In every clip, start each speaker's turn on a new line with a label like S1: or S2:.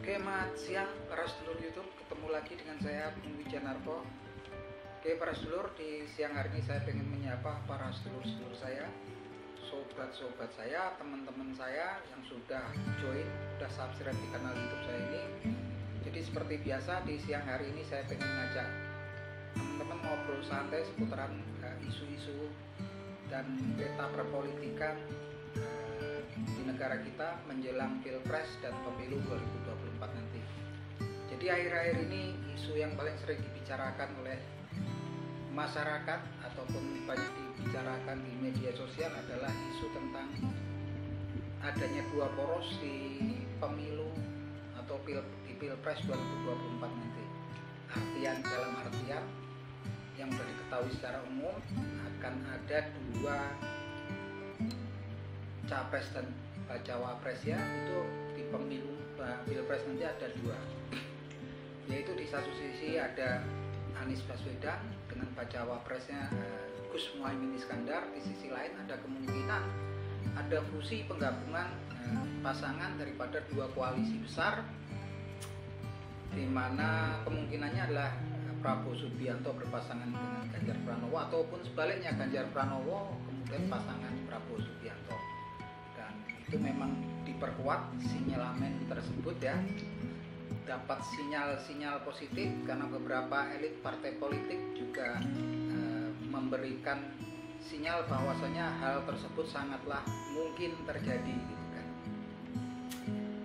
S1: Oke, selamat siang para sedulur YouTube. Ketemu lagi dengan saya Bung Wijanarko. Oke, para sedulur, di siang hari ini saya ingin menyapa para sedulur-sedulur saya, sobat-sobat saya, teman-teman saya yang sudah join, sudah subscribe di kanal YouTube saya ini. Jadi seperti biasa di siang hari ini saya ingin mengajak teman-teman ngobrol santai seputaran isu-isu dan peta perpolitikan di negara kita menjelang Pilpres dan Pemilu 2024 nanti. Jadi akhir-akhir ini isu yang paling sering dibicarakan oleh masyarakat ataupun banyak dibicarakan di media sosial adalah isu tentang adanya dua poros di pemilu atau di Pilpres 2024 nanti. Dalam artian yang sudah diketahui secara umum akan ada dua capres dan bacawa pres ya, itu di pemilu Pilpres nanti ada dua, yaitu di satu sisi ada Anies Baswedan dengan bacawa presnya Gus Muhaimin Iskandar. Di sisi lain ada kemungkinan ada fusi penggabungan pasangan daripada dua koalisi besar, di mana kemungkinannya adalah Prabowo Subianto berpasangan dengan Ganjar Pranowo, ataupun sebaliknya Ganjar Pranowo kemudian pasangan Prabowo Subianto. Itu memang diperkuat sinyalemen tersebut ya, dapat sinyal-sinyal positif karena beberapa elit partai politik juga memberikan sinyal bahwasanya hal tersebut sangatlah mungkin terjadi gitu kan.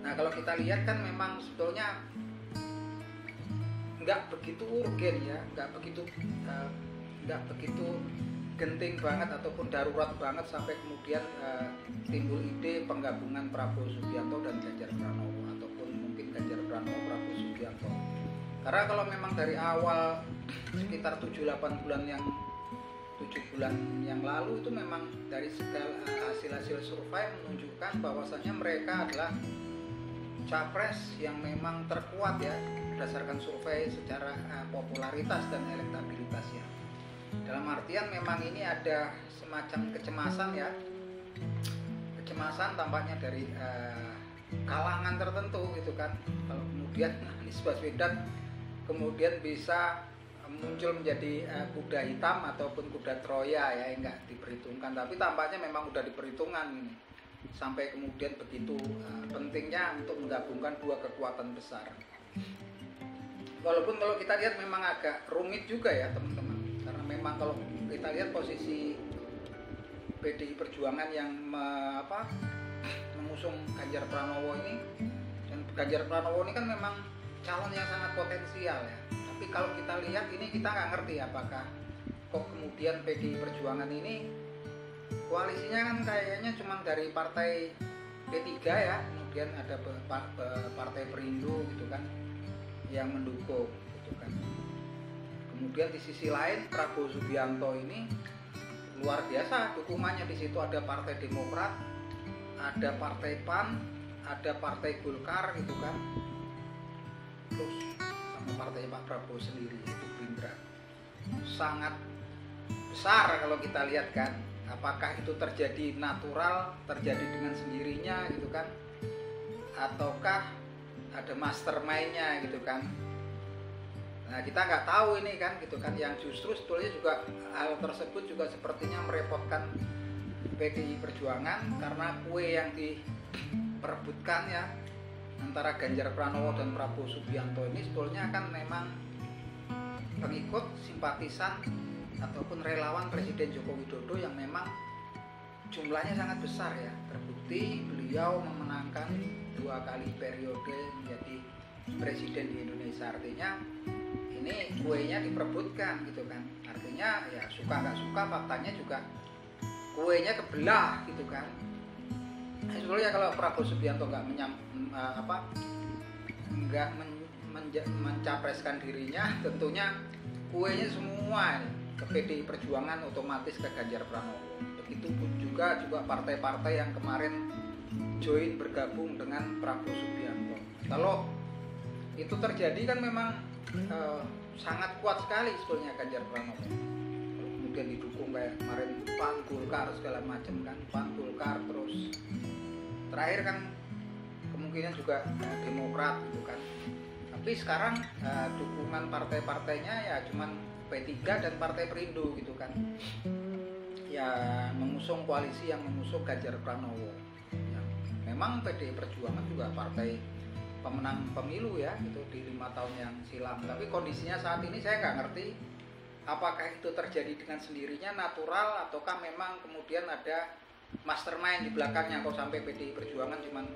S1: Nah, kalau kita lihat kan memang sebetulnya nggak begitu urgen ya, nggak begitu genting banget ataupun darurat banget sampai kemudian timbul ide penggabungan Prabowo Subianto dan Ganjar Pranowo, ataupun mungkin Ganjar Pranowo Prabowo Subianto. Karena kalau memang dari awal sekitar 7 bulan yang lalu itu memang dari segala hasil survei menunjukkan bahwasannya mereka adalah capres yang memang terkuat ya berdasarkan survei secara popularitas dan elektabilitasnya. Dalam artian memang ini ada semacam kecemasan ya, kecemasan tampaknya dari kalangan tertentu gitu kan. Kalau kemudian Anies Baswedan kemudian bisa muncul menjadi kuda hitam ataupun kuda Troya ya, enggak diperhitungkan, tapi tampaknya memang udah diperhitungkan ini. Sampai kemudian begitu pentingnya untuk menggabungkan dua kekuatan besar. Walaupun kalau kita lihat memang agak rumit juga ya teman-teman. Karena memang kalau kita lihat posisi PDI Perjuangan yang mengusung Ganjar Pranowo ini, dan Ganjar Pranowo ini kan memang calon yang sangat potensial ya. Tapi kalau kita lihat ini kita nggak ngerti apakah kok kemudian PDI Perjuangan ini koalisinya kan kayaknya cuma dari partai P3 ya, kemudian ada partai Perindo gitu kan yang mendukung gitu kan. Kemudian di sisi lain Prabowo Subianto ini luar biasa dukungannya, di situ ada Partai Demokrat, ada Partai PAN, ada Partai Golkar gitu kan. Terus sama partai Pak Prabowo sendiri itu Gerindra. Sangat besar kalau kita lihat kan. Apakah itu terjadi natural, terjadi dengan sendirinya gitu kan, ataukah ada mastermind-nya gitu kan. Nah, kita nggak tahu ini kan gitu kan, yang justru sebetulnya juga hal tersebut juga sepertinya merepotkan PDI Perjuangan, karena kue yang diperebutkan ya antara Ganjar Pranowo dan Prabowo Subianto ini sebetulnya kan memang pengikut, simpatisan ataupun relawan Presiden Joko Widodo yang memang jumlahnya sangat besar ya. Terbukti beliau memenangkan 2 kali periode menjadi presiden di Indonesia. Artinya ini kuenya diperebutkan gitu kan. Artinya ya suka nggak suka faktanya juga kuenya kebelah gitu kan. Sebetulnya kalau Prabowo Subianto nggak mencapreskan dirinya, tentunya kuenya semua ke PDI Perjuangan otomatis ke Ganjar Pranowo. Begitupun juga partai-partai yang kemarin join bergabung dengan Prabowo Subianto. Kalau itu terjadi kan memang sangat kuat sekali sebetulnya Ganjar Pranowo. Kemudian didukung kayak kemarin PAN, Golkar segala macam kan, PAN, Golkar, terus terakhir kan kemungkinan juga Demokrat gitu kan. Tapi sekarang dukungan partai-partainya ya cuman P3 dan Partai Perindo gitu kan, ya mengusung koalisi yang mengusung Ganjar Pranowo. Ya, memang PDI Perjuangan juga partai pemenang pemilu ya gitu di 5 tahun yang silam. Tapi kondisinya saat ini saya nggak ngerti apakah itu terjadi dengan sendirinya natural ataukah memang kemudian ada mastermind di belakangnya kok sampai PDI Perjuangan cuman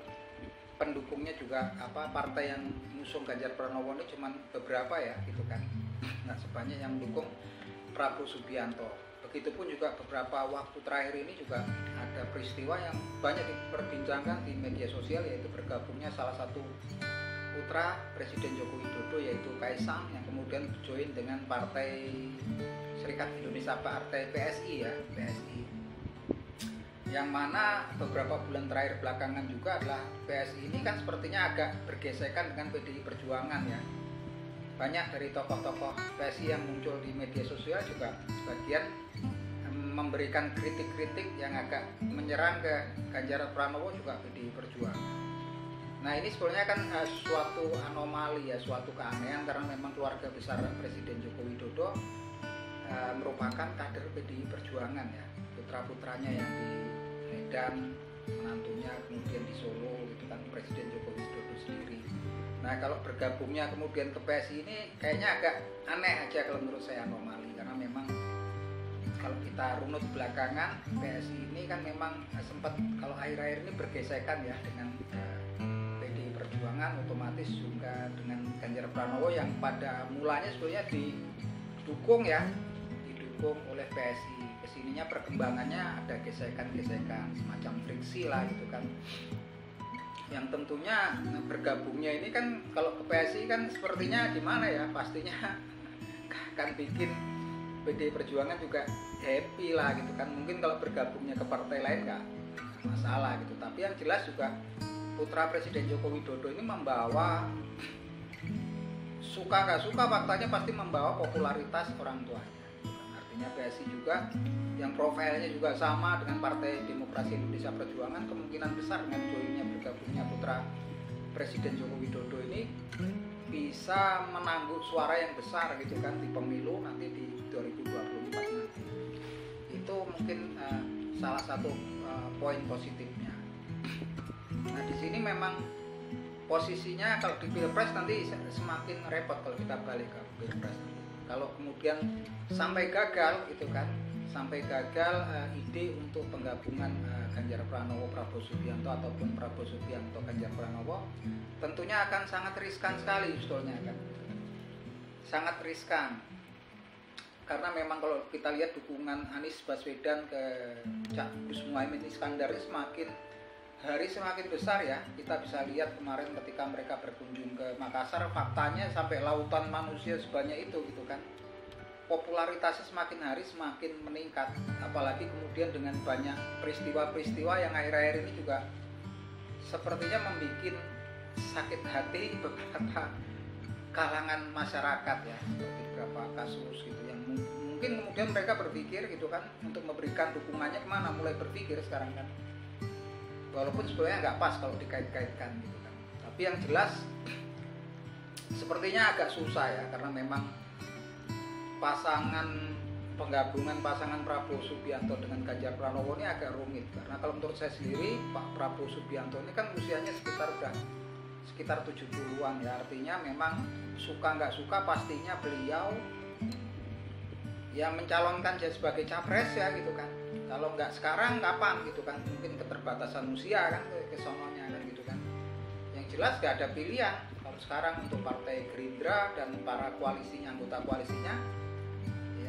S1: pendukungnya juga partai yang mengusung Ganjar Pranowo ini cuman beberapa ya gitu kan, nggak sebanyak yang mendukung Prabowo Subianto. Begitupun juga beberapa waktu terakhir ini juga ada peristiwa yang banyak diperbincangkan di media sosial, yaitu bergabungnya salah satu putra Presiden Joko Widodo yaitu Kaisang yang kemudian join dengan Partai Serikat Indonesia, Partai PSI ya, PSI. Yang mana beberapa bulan terakhir belakangan juga adalah PSI ini kan sepertinya agak bergesekan dengan PDI Perjuangan ya. Banyak dari tokoh-tokoh PSI yang muncul di media sosial juga sebagian memberikan kritik-kritik yang agak menyerang ke Ganjar Pranowo juga PDI Perjuangan. Nah ini sebenarnya kan suatu anomali ya, suatu keanehan karena memang keluarga besar Presiden Joko Widodo merupakan kader PDI Perjuangan ya, putra-putranya yang di Medan, menantunya kemudian di Solo gitu kan, Presiden Joko Widodo sendiri. Nah kalau bergabungnya kemudian ke PSI ini kayaknya agak aneh aja kalau menurut saya, anomali, karena memang kalau kita runut belakangan PSI ini kan memang sempat kalau akhir-akhir ini bergesekan ya dengan PDI Perjuangan, otomatis juga dengan Ganjar Pranowo yang pada mulanya sebenarnya didukung oleh PSI. Kesininya perkembangannya ada gesekan-gesekan semacam friksi lah gitu kan, yang tentunya bergabungnya ini kan kalau ke PSI kan sepertinya gimana ya, pastinya kan bikin PDI Perjuangan juga happy lah gitu kan. Mungkin kalau bergabungnya ke partai lain nggak masalah gitu, tapi yang jelas juga putra Presiden Joko Widodo ini membawa, suka nggak suka faktanya pasti membawa popularitas orang tuanya. Artinya PSI juga yang profilnya juga sama dengan Partai Demokrasi Indonesia Perjuangan, kemungkinan besar dengan joinnya bergabungnya putra Presiden Joko Widodo ini bisa menanggung suara yang besar gitu kan di pemilu nanti di 2024 nanti. Itu mungkin salah satu poin positifnya. Nah di sini memang posisinya kalau di Pilpres nanti semakin repot kalau kita balik ke Pilpres nanti. Kalau kemudian sampai gagal gitu kan, sampai gagal ide untuk penggabungan Ganjar Pranowo Prabowo Subianto ataupun Prabowo Subianto Ganjar Pranowo, tentunya akan sangat riskan sekali sebetulnya kan, sangat riskan, karena memang kalau kita lihat dukungan Anies Baswedan ke Cak Gus Muhaimin Iskandar semakin hari semakin besar ya. Kita bisa lihat kemarin ketika mereka berkunjung ke Makassar, faktanya sampai lautan manusia sebanyak itu gitu kan. Popularitasnya semakin hari semakin meningkat, apalagi kemudian dengan banyak peristiwa-peristiwa yang akhir-akhir ini juga sepertinya membuat sakit hati beberapa kalangan masyarakat ya, seperti beberapa kasus gitu yang mungkin kemudian mereka berpikir gitu kan untuk memberikan dukungannya kemana, mulai berpikir sekarang kan, walaupun sebenarnya nggak pas kalau dikait-kaitkan gitu kan. Tapi yang jelas sepertinya agak susah ya, karena memang penggabungan pasangan Prabowo Subianto dengan Ganjar Pranowo ini agak rumit, karena kalau menurut saya sendiri Pak Prabowo Subianto ini kan usianya sekitar 70-an ya, artinya memang suka nggak suka pastinya beliau ya mencalonkan dia sebagai capres ya gitu kan. Kalau nggak sekarang kapan gitu kan, mungkin keterbatasan usia kan ke sononya kan gitu kan. Yang jelas nggak ada pilihan kalau sekarang untuk Partai Gerindra dan para koalisinya, anggota koalisinya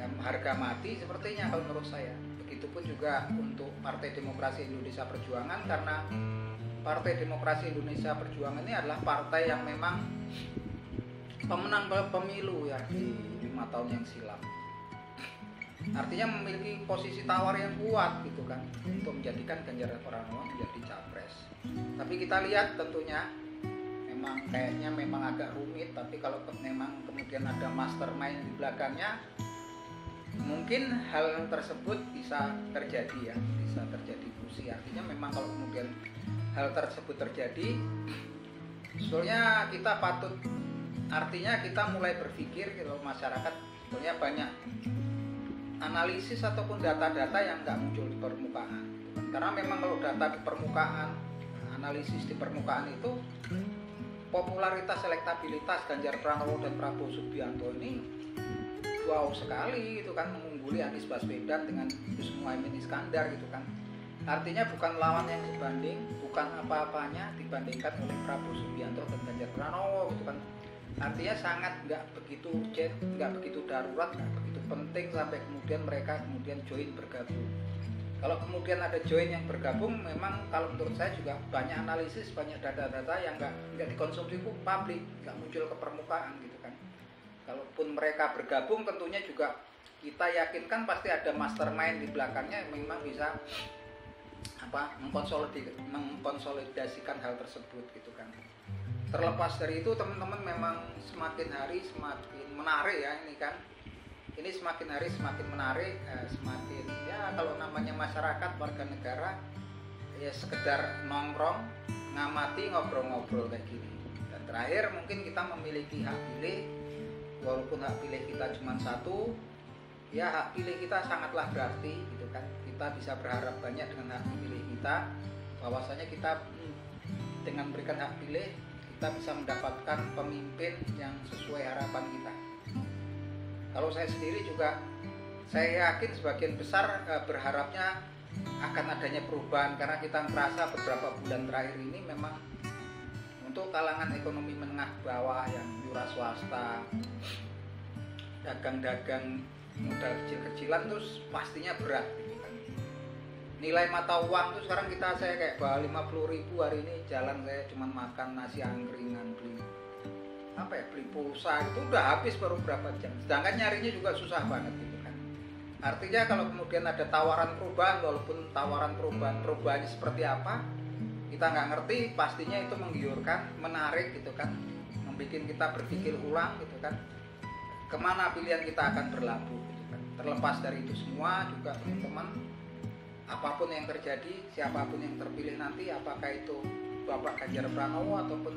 S1: ya harga mati sepertinya kalau menurut saya. Begitupun juga untuk Partai Demokrasi Indonesia Perjuangan, karena Partai Demokrasi Indonesia Perjuangan ini adalah partai yang memang pemenang pemilu ya di 5 tahun yang silam. Artinya memiliki posisi tawar yang kuat gitu kan untuk menjadikan Ganjar Pranowo menjadi capres. Tapi kita lihat tentunya kayaknya memang agak rumit, tapi kalau memang kemudian ada mastermind di belakangnya, mungkin hal tersebut bisa terjadi ya, bisa terjadi fusi. Artinya memang kalau kemudian hal tersebut terjadi, sebetulnya kita patut, artinya kita mulai berpikir gitu, masyarakat sebetulnya banyak analisis ataupun data-data yang nggak muncul di permukaan. Karena memang kalau data di permukaan, analisis di permukaan itu, popularitas, elektabilitas Ganjar Pranowo dan Prabowo Subianto ini wow sekali gitu kan, mengungguli Anies Baswedan dengan Gus Muhaimin Iskandar gitu kan. Artinya bukan lawan yang sebanding, bukan apa-apanya dibandingkan oleh Prabowo Subianto dan Ganjar Pranowo gitu kan. Artinya sangat nggak begitu darurat, nggak begitu penting sampai kemudian mereka join bergabung. Kalau kemudian ada join yang bergabung, memang kalau menurut saya juga banyak analisis, banyak data-data yang nggak dikonsumsi publik, nggak muncul ke permukaan gitu kan. Kalaupun mereka bergabung, tentunya juga kita yakinkan pasti ada mastermind di belakangnya yang memang bisa mengkonsolidasikan hal tersebut gitu kan. Terlepas dari itu, teman-teman, memang semakin hari semakin menarik ya ini kan. Ini semakin hari semakin menarik, semakin ya kalau namanya masyarakat, warga negara ya sekedar nongkrong, ngamati, ngobrol-ngobrol kayak gini. Dan terakhir mungkin kita memiliki hak pilih, walaupun hak pilih kita cuma satu, ya hak pilih kita sangatlah berarti gitu kan. Kita bisa berharap banyak dengan hak pilih kita, bahwasanya kita dengan memberikan hak pilih kita bisa mendapatkan pemimpin yang sesuai harapan kita. Kalau saya sendiri juga, saya yakin sebagian besar berharapnya akan adanya perubahan, karena kita merasa beberapa bulan terakhir ini memang untuk kalangan ekonomi menengah bawah yang wira swasta, dagang-dagang modal kecil-kecilan terus pastinya berat gitu kan. Nilai mata uang tuh sekarang saya kayak bawa 50.000 hari ini, jalan saya cuma makan nasi angkringan, beli pulsa itu udah habis baru berapa jam, sedangkan nyarinya juga susah banget gitu kan. Artinya kalau kemudian ada tawaran perubahan, walaupun tawaran perubahannya seperti apa kita nggak ngerti, pastinya itu menggiurkan, menarik gitu kan, membuat kita berpikir ulang gitu kan, kemana pilihan kita akan berlabuh gitu kan. Terlepas dari itu semua juga teman-teman, apapun yang terjadi, siapapun yang terpilih nanti, apakah itu Bapak Ganjar Pranowo ataupun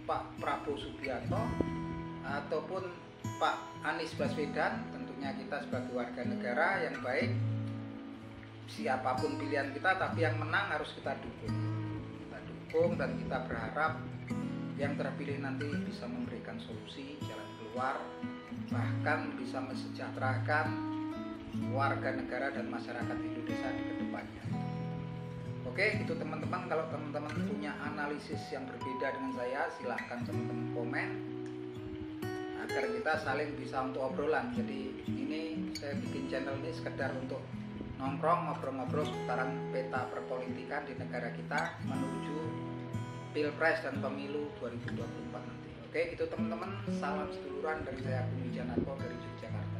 S1: Pak Prabowo Subianto ataupun Pak Anies Baswedan, tentunya kita sebagai warga negara yang baik, siapapun pilihan kita, tapi yang menang harus kita dukung. Kita dukung dan kita berharap yang terpilih nanti bisa memberikan solusi, jalan keluar, bahkan bisa mensejahterakan warga negara dan masyarakat Indonesia di kedepannya. Oke, itu teman-teman. Kalau teman-teman punya analisis yang berbeda dengan saya, silahkan teman-teman komen agar kita saling bisa untuk obrolan. Jadi ini saya bikin channel ini sekedar untuk nongkrong, ngobrol-ngobrol seputaran peta perpolitikan di negara kita menuju Pilpres dan Pemilu 2024 nanti. Oke, itu teman-teman. Salam seduluran dari saya, Bung Wijanarko dari Yogyakarta.